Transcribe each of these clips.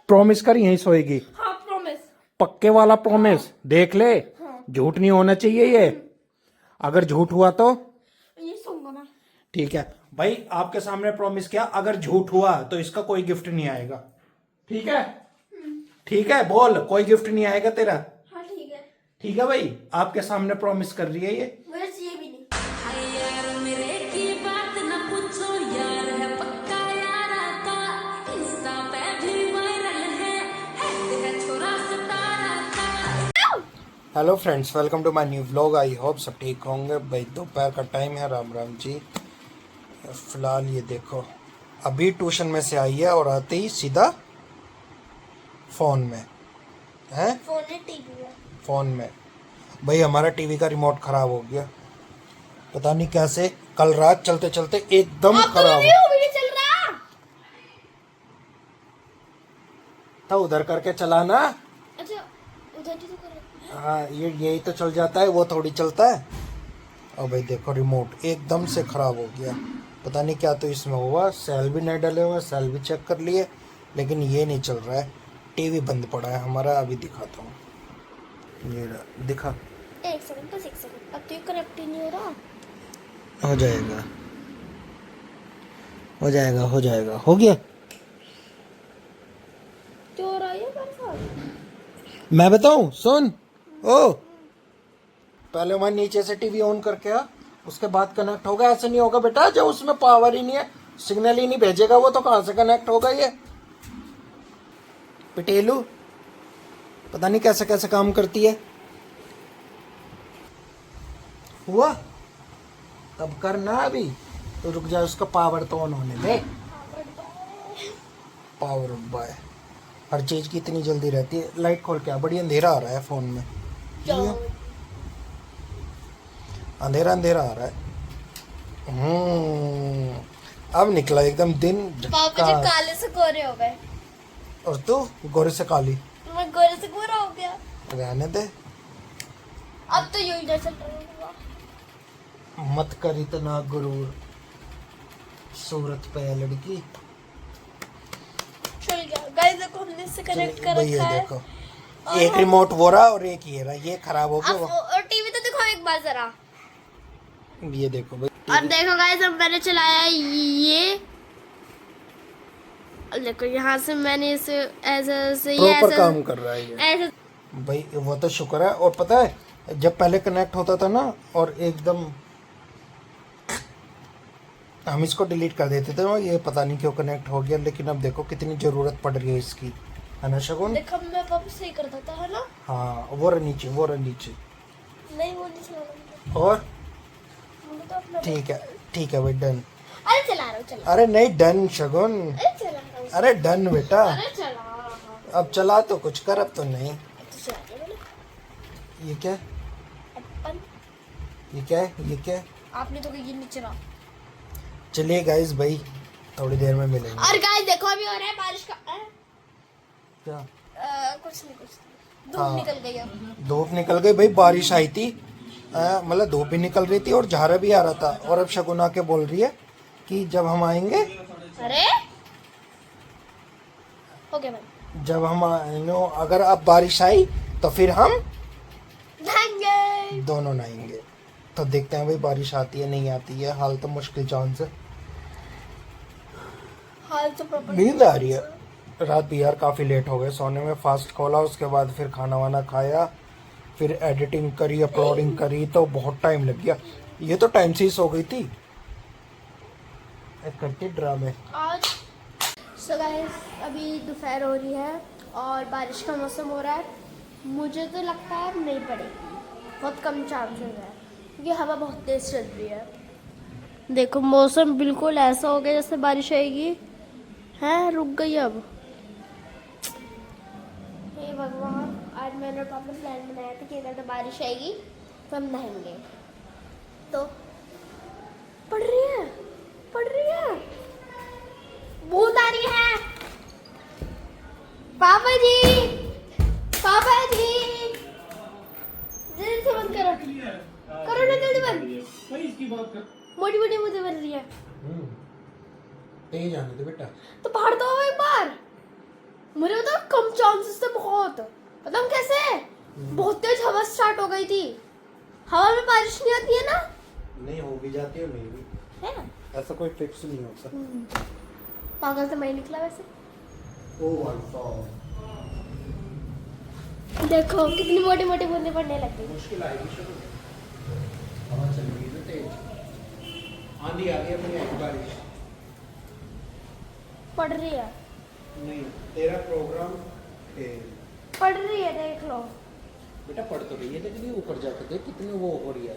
Promise कर यहीं सोएगी। हाँ प्रॉमिस। पक्के वाला प्रॉमिस। देख ले, झूठ नहीं होना चाहिए ये। अगर झूठ हुआ तो ये सोऊंगा मैं। ठीक है भाई, आपके सामने प्रॉमिस किया, अगर झूठ हुआ तो इसका कोई गिफ्ट नहीं आएगा। ठीक है? ठीक है, बोल, कोई गिफ्ट नहीं आएगा तेरा। हाँ ठीक है। ठीक है भाई, आपके सामने प्रॉमिस कर रही है ये। मुझे चाहिए भी नहीं। यार मेरे की बात न पूछो यार, है पक्का यारा का, इंस्टा पे भी वायरल है छोरा सतारा का। Hello friends, welcome to my new vlog. I hope सब ठीक होंगे भाई। दोपहर का टाइम है, राम राम जी। फिलहाल ये देखो, अभी ट्यूशन में से आई है और आते ही सीधा फोन में है। फोन है, टीवी है। फोन में भाई, हमारा टीवी का रिमोट खराब हो गया, पता नहीं कैसे। कल रात चलते चलते एकदम खराब भी नहीं चल रहा था। उधर करके चलाना। अच्छा उधर ही तो कर। हाँ, ये यही तो चल जाता है, वो थोड़ी चलता है। और भाई देखो, रिमोट एकदम से खराब हो गया, पता नहीं क्या तो इसमें हुआ। सेल भी नहीं डले हुए, सेल भी चेक कर लिए, लेकिन ये नहीं चल रहा है। टीवी बंद पड़ा है हमारा। अभी दिखाता हूँ, ये रहा, दिखा। एक सेकंड, बस एक सेकंड। अब तो ये कनेक्ट ही नहीं हो रहा। हो जाएगा, हो जाएगा, हो जाएगा, हो गया। क्यों हो रहा है ये मेरे साथ? मैं बताऊं, सुन। ओ, पहले मैं नीचे से टीवी ऑन करके आ, उसके बाद कनेक्ट होगा। ऐसे नहीं होगा बेटा, जब उसमें पावर ही नहीं है, सिग्नल ही नहीं भेजेगा वो, तो कहाँ से कनेक्ट होगा ये पिटेलू। पता नहीं कैसे कैसे काम करती है। हुआ तब करना, अभी तो रुक जाए, उसका पावर तो ऑन होने दे। पावर बाय, हर चीज की इतनी जल्दी रहती है। लाइट खोल के आ, बड़ी अंधेरा आ रहा है फोन में। जाओ। अंधेरा अंधेरा आ रहा है। अब निकला एकदम दिन पापा जी काले से गोरे हो गए। और तू गोरे से काली। मैं गोरे से गोरा हो गया। रहने दे, अब तो यूं ही चल रहा होगा। मत कर इतना गुरूर, सूरत पे है लड़की। चल गया गाइस, देखो हमने इससे कनेक्ट कर भैया रखा है। देखो, एक रिमोट वो रहा और एक ये रहा, ये खराब हो अब गया। और टीवी तो दिखाओ एक बार जरा। ये देखो भाई, और देखो गाइस, अब मैंने चलाया ये। और देखो यहाँ से मैंने इसे ऐसे ऐसे ये प्रॉपर ऐसे काम कर रहा है ये ऐसे। भाई। वो तो शुक्र है। और पता है, जब पहले कनेक्ट होता था ना, और एकदम हम इसको डिलीट कर देते थे, और ये पता नहीं क्यों कनेक्ट हो गया। लेकिन अब देखो कितनी जरूरत पड़ रही है इसकी, है ना शगुन? देखो मैं वापस सही कर देता है ना। हाँ, वो रहा नीचे, वो रहा नीचे। नहीं वो नहीं चला रहा और मुझे तो अपना। ठीक है भाई, डन। अरे चला रहा हूँ, चला। अरे नहीं, डन शगुन। अरे चला रहा हूँ। अरे डन बेटा। अरे चला रहा हूँ। अब चला तो कुछ कर, अब तो नहीं। तो चला रहा हूँ ना। ये क्या, अपन ये क्या है, ये क्या है? आपने तो कहीं नहीं चला। चलिए गाइस भाई, थोड़ी देर में मिलेंगे। और गाइस देखो अभी हो रहा है बारिश का। क्या? कुछ नहीं, कुछ नहीं। धूप हाँ। निकल गई अब। धूप निकल गई भाई, बारिश आई थी। मतलब धूप भी निकल रही थी और झारा भी आ रहा था। और अब शगुन आके बोल रही है कि जब हम आएंगे, अरे हो गया भाई। जब हम आएंगे, अगर अब बारिश आई तो फिर हम नहाएंगे। दोनों नहाएंगे। तो देखते हैं भाई, बारिश आती है नहीं आती है। हाल तो मुश्किल चांस है। हाल तो प्रॉपर। नींद आ रही है। रात भी यार काफ़ी लेट हो गए सोने में। फास्ट खोला, उसके बाद फिर खाना वाना खाया, फिर एडिटिंग करी, अपलोडिंग करी, तो बहुत टाइम लग गया। ये तो टाइम से ही सो गई थी। एक करती ड्रामे आज सो गाइस, अभी दोपहर हो रही है और बारिश का मौसम हो रहा है। मुझे तो लगता है अब नहीं पड़ेगी, बहुत कम चांसेस है, क्योंकि हवा बहुत तेज चल रही है। देखो मौसम बिल्कुल ऐसा हो गया जैसे बारिश आएगी है। रुक गई अब। हे भगवान, आज मैंने और पापा ने प्लान बनाया था कि अगर तो बारिश आएगी तो हम नहाएंगे। तो पड़ रही है, पड़ रही है, भूत आ रही है। पापा जी, पापा जी, जल्दी से बंद करो, करो ना जल्दी बंद। मोटी मोटी मुझे बन रही है। तेज आने दे बेटा। तो फाड़ दो एक बार। मुझे तो कम चांसेस थे बहुत। मतलब कैसे बहुत तेज हवा स्टार्ट हो गई थी। हवा में बारिश नहीं आती है ना। नहीं हो भी जाती है, नहीं भी है ऐसा कोई फिक्स नहीं होता। पागल तो मैं निकला वैसे। ओ भाई साहब देखो कितनी मोटी मोटी बूंदे पड़ने लग गई। मुश्किल आएगी शुरू में। हवा चल रही है तेज, आंधी आ गई अपनी आई बारिश। पड़ रही है, नहीं तेरा प्रोग्राम पड़ रही है, देख लो। बेटा पढ़ तो रही है, लेकिन ये ऊपर जाके देख कितनी वो हो रही है।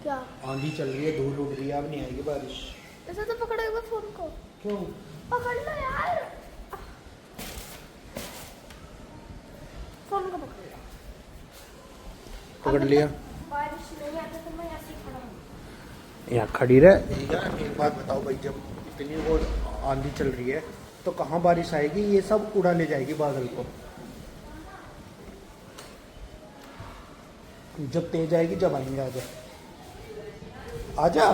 क्या आंधी चल रही है, धूल उड़ रही है, अब नहीं आएगी बारिश। ऐसा तो पकड़ो एक बार फोन को। क्यों? पकड़ लो यार, फोन को पकड़ लो। पकड़ लिया। बारिश नहीं आती तो मैं ऐसे ही खड़ा हूँ। यहाँ खड़ी रहे। यार एक बात बताओ भाई, जब इतनी वो आंधी चल रही है तो कहाँ बारिश आएगी? ये सब उड़ा ले जाएगी बादल को। जब तेज आएगी जब आएंगे। आजा आजा,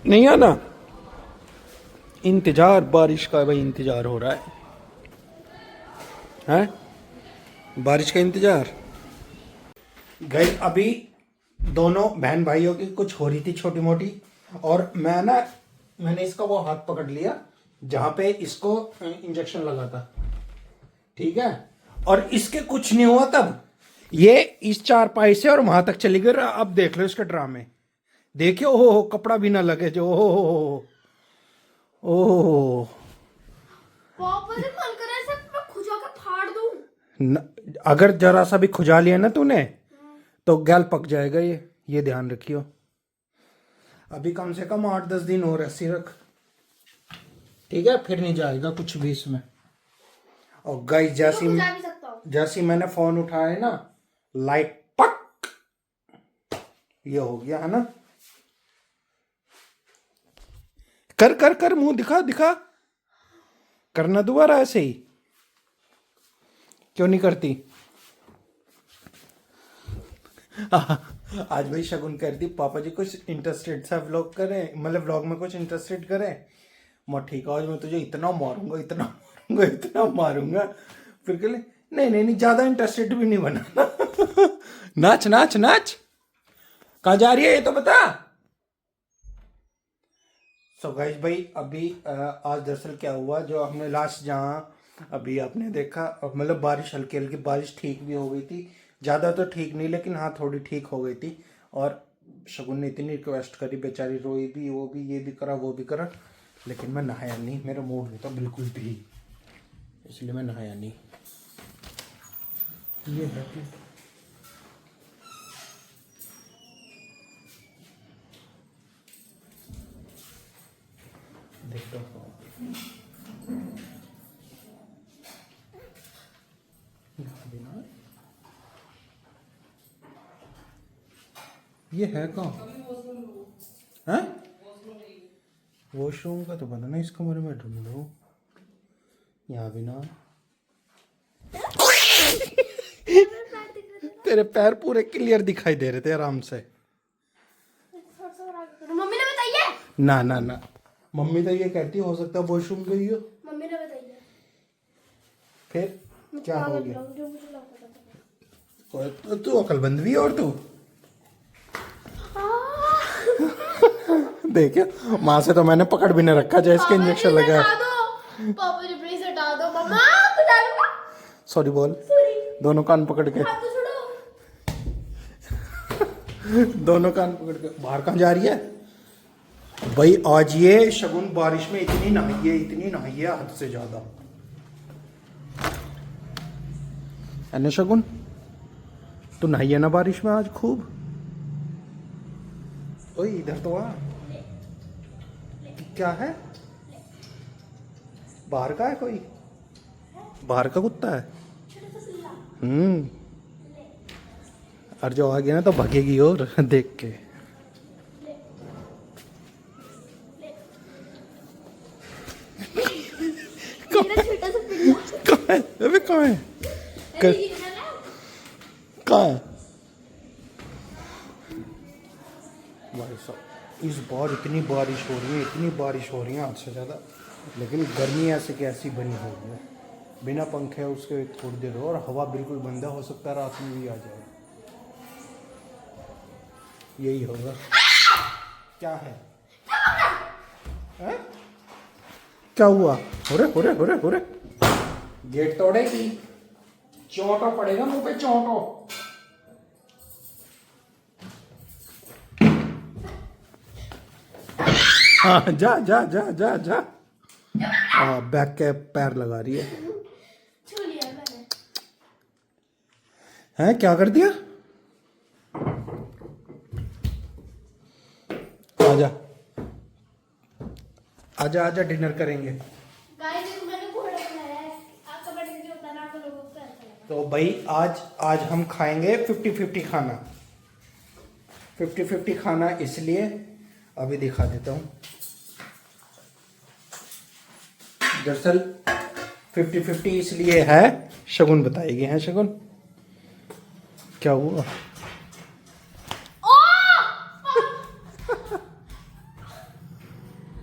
नहीं आना। इंतजार बारिश का भाई, इंतजार हो रहा है बारिश का इंतजार। गए अभी दोनों बहन भाइयों की कुछ हो रही थी छोटी मोटी, और मैंने इसका वो हाथ पकड़ लिया जहां पे इसको इंजेक्शन लगा था, ठीक है। और इसके कुछ नहीं हुआ तब ये इस चारपाई से और वहां तक चली गई। अब देख लो इसके ड्रामे, देखियो। हो कपड़ा भी ना लगे जो। ओह पापा से मन कर रहा है सब मैं खुजा के फाड़ दूं। अगर जरा सा भी खुजा लिया ना तूने तो गैल पक जाएगा ये ध्यान रखियो। अभी कम से कम 8-10 दिन हो रहे रख, ठीक है, फिर नहीं जाएगा कुछ भी इसमें। और गाइस जैसी मैंने फोन उठाया ना, लाइट पक ये हो गया है ना। कर कर कर मुंह दिखा करना दोबारा ऐसे ही। क्यों नहीं करती? आज भाई शगुन कर दी, पापा जी कुछ इंटरेस्टेड सा व्लॉग करें, मतलब व्लॉग में कुछ इंटरेस्टेड करें। मैं ठीक है, आज मैं तुझे इतना मारूंगा। फिर कह ले नहीं ज्यादा इंटरेस्टेड भी नहीं बना। नाच कहाँ जा रही है ये तो बता। सो गाइस भाई अभी आज दरअसल क्या हुआ, जो हमने लास्ट जहाँ अभी आपने देखा, मतलब बारिश हल्की हल्की बारिश ठीक भी हो गई थी, ज़्यादा तो ठीक नहीं लेकिन हाँ थोड़ी ठीक हो गई थी। और शगुन ने इतनी रिक्वेस्ट करी, बेचारी रोई भी, वो भी, ये भी करा वो भी करा, लेकिन मैं नहाया नहीं, मेरा मूड नहीं था बिल्कुल भी, इसलिए मैं नहाया नहीं। ये है कि देखता हूँ ये है कहाँ है? वॉशरूम का तो पता नहीं, इस कमरे में ढूंढो। यहाँ भी ना। तेरे पैर पूरे क्लियर दिखाई दे रहे थे आराम से। मम्मी ने बताइए। ना मम्मी तो ये कहती हो सकता है वॉशरूम गई हो। मम्मी ने बताइए। फिर क्या हो गया? तू अकलमंद भी है और तू देखियो, माँ से तो मैंने पकड़ भी नहीं रखा जैसे इसके इंजेक्शन लगा। पापा जी प्लीज हटा दो। मम्मा हटा दो। सॉरी बोल। दोनों कान पकड़ के, दोनों कान पकड़ के। बाहर कहाँ जा रही है भाई? आज ये शगुन बारिश में इतनी नहाई है हद से ज्यादा है ना। शगुन तू नहाई है ना बारिश में आज खूब। ओए इधर तो आ। क्या है? बाहर का है कोई? बाहर का कुत्ता है? और जो आ गया ना तो भगेगी और देख के। कहाँ है? अबे कहाँ है? कहाँ है? भाई साहब इस बार इतनी बारिश हो रही है हद से ज़्यादा, लेकिन गर्मी ऐसे कैसी बनी हुई है। बिना पंखे उसके थोड़ी देर और हवा बिल्कुल बंद है, हो सकता है रात में भी आ जाए। यही होगा। क्या है? हैं? क्या हुआ? हो रे गेट तोड़ेगी, चोटो पड़ेगा मुंह पे, चोटो। हाँ जा जा जा जा जा। बैक के पैर लगा रही है। छू लिया मैंने। हैं क्या कर दिया? आजा आजा आजा, डिनर करेंगे। गाइस देखो मैंने घोड़ा बनाया है, आप कमेंट करके बताना आप लोगों को कैसा लगा। तो भाई आज हम खाएंगे 50-50 खाना। 50-50 खाना इसलिए अभी दिखा देता हूँ। दरअसल 50-50 इसलिए है, शगुन बताएगी। हैं शगुन, क्या हुआ?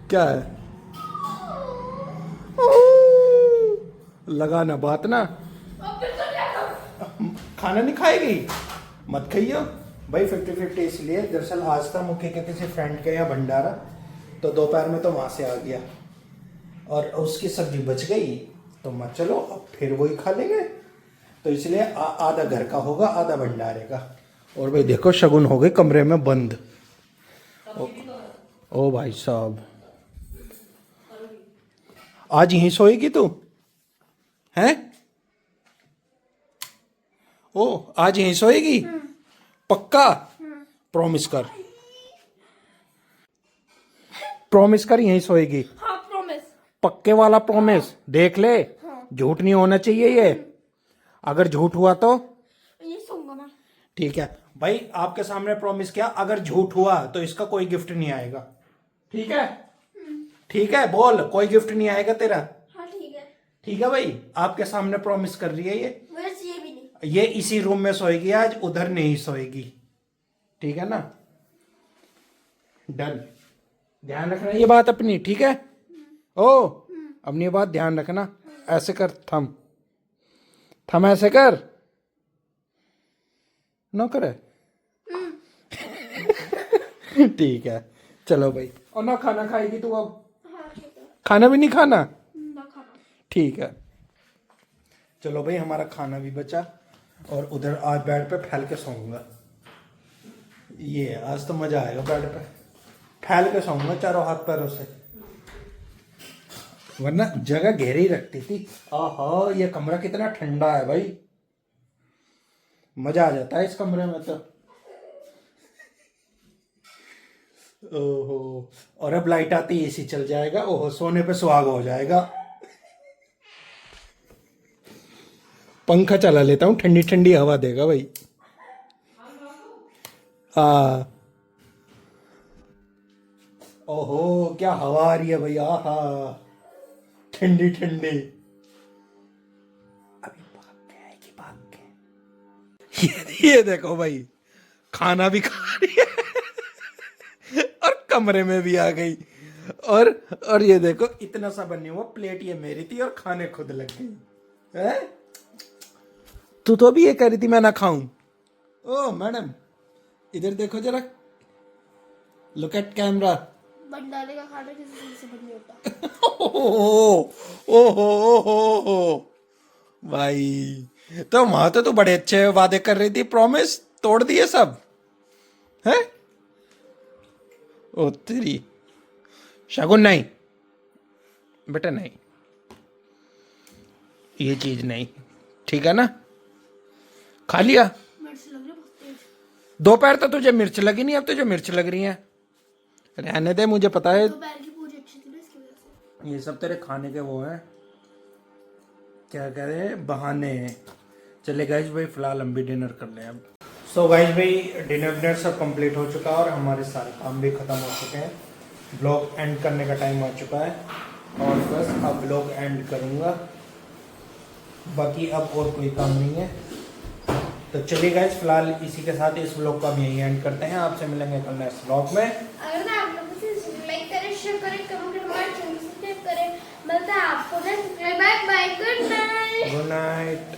क्या है? लगाना बात ना, खाना नहीं खाएगी, मत खाइयो भाई। 50-50 इसलिए, दरअसल आज था मुख्य के किसी फ्रेंड के यहाँ भंडारा, तो दोपहर में तो वहां से आ गया और उसकी सब्जी बच गई, तो मत चलो अब फिर वही खा लेंगे। तो इसलिए आधा घर का होगा, आधा भंडारे का। और भाई देखो शगुन हो गई कमरे में बंद। ओ भाई साहब, आज यहीं सोएगी तू? हैं? ओ आज यहीं सोएगी? पक्का? प्रॉमिस कर, प्रॉमिस कर यहीं सोएगी। हाँ प्रॉमिस। पक्के वाला प्रॉमिस, देख ले। झूठ नहीं होना चाहिए ये, अगर झूठ हुआ तो ये सोऊंगा मैं। ठीक है भाई, आपके सामने प्रॉमिस किया, अगर झूठ हुआ तो इसका कोई गिफ्ट नहीं आएगा। ठीक है? ठीक है, बोल कोई गिफ्ट नहीं आएगा तेरा। हाँ ठीक है। ठीक है भाई, आपके सामने प्रॉमिस कर रही है ये। वैसे ये भी नहीं। ये इसी रूम में सोएगी आज, उधर नहीं सोएगी। ठीक है ना? डन। ध्यान रखना ये बात अपनी, ठीक है? ओ अपनी बात ध्यान रखना। ऐसे कर, थम थम, ऐसे कर, नो करे। ठीक है, चलो भाई। और ना खाना खाएगी तू अब? हाँ ठीक है। खाना भी नहीं खाना? ना खाना। ठीक है, चलो भाई, हमारा खाना भी बचा और उधर आज बेड पे फैल के सोऊंगा। ये आज तो मजा आएगा, बेड पे फैल के सोऊंगा चारों हाथ पैरों से, वरना जगह घेरी रखती थी। आहा, ये कमरा कितना ठंडा है भाई, मजा आ जाता है इस कमरे में तो। ओहो, और अब लाइट आती एसी चल जाएगा। ओहो, सोने पे सुहाग हो जाएगा। पंखा चला लेता हूँ, ठंडी ठंडी हवा देगा भाई। हाँ, ओहो क्या हवा आ रही है भाई, आहा ठंडी ठंडी। अभी भाग के आएगी, भाग के। ये देखो भाई, खाना भी खा रही है और कमरे में भी आ गई। और ये देखो, इतना सा बनी हुआ प्लेट ये मेरी थी और खाने खुद लग गई है। तू तो भी ये कह रही थी मैं ना खाऊं। ओ मैडम, इधर देखो जरा, लुक एट कैमरा। भंडारे का खाना किसी चीज से बंद नहीं होता। ओहो भाई, तो वहां तो तू बड़े अच्छे वादे कर रही थी, प्रॉमिस तोड़ दिए सब है। ओ तेरी शगुन, नहीं बेटा नहीं, ये चीज नहीं, ठीक है ना? खा लिया? मिर्च लग रही है बहुत तेज। दोपहर तो तुझे मिर्च लगी नहीं, अब तुझे मिर्च लग रही है। रहने दे, मुझे पता है। दोपहर की पूरी अच्छी थी ना, इसकी वजह से। ये सब तेरे खाने के वो हैं, क्या कह रहे हैं, बहाने हैं। चले गाइस भाई, फिलहाल हम भी डिनर कर लें अब। सो गाइस भाई, डिनर सब कंप्लीट हो चुका है और हमारे सारे काम भी खत्म हो चुके हैं। ब्लॉग एंड करने का टाइम आ चुका है और बस अब ब्लॉग एंड करूँगा, बाकी अब और कोई काम नहीं है। तो चलिए गाइस, फिलहाल इसी के साथ इस ब्लॉग को हम यहीं एंड करते हैं। आपसे मिलेंगे कल नेक्स्ट ब्लॉग में। अगर ना आप लोग इसे लाइक करें, शेयर करें, कमेंट करें, हमारे चैनल को सब्सक्राइब करें। मिलता है आपको next. Bye bye, good night. Good night.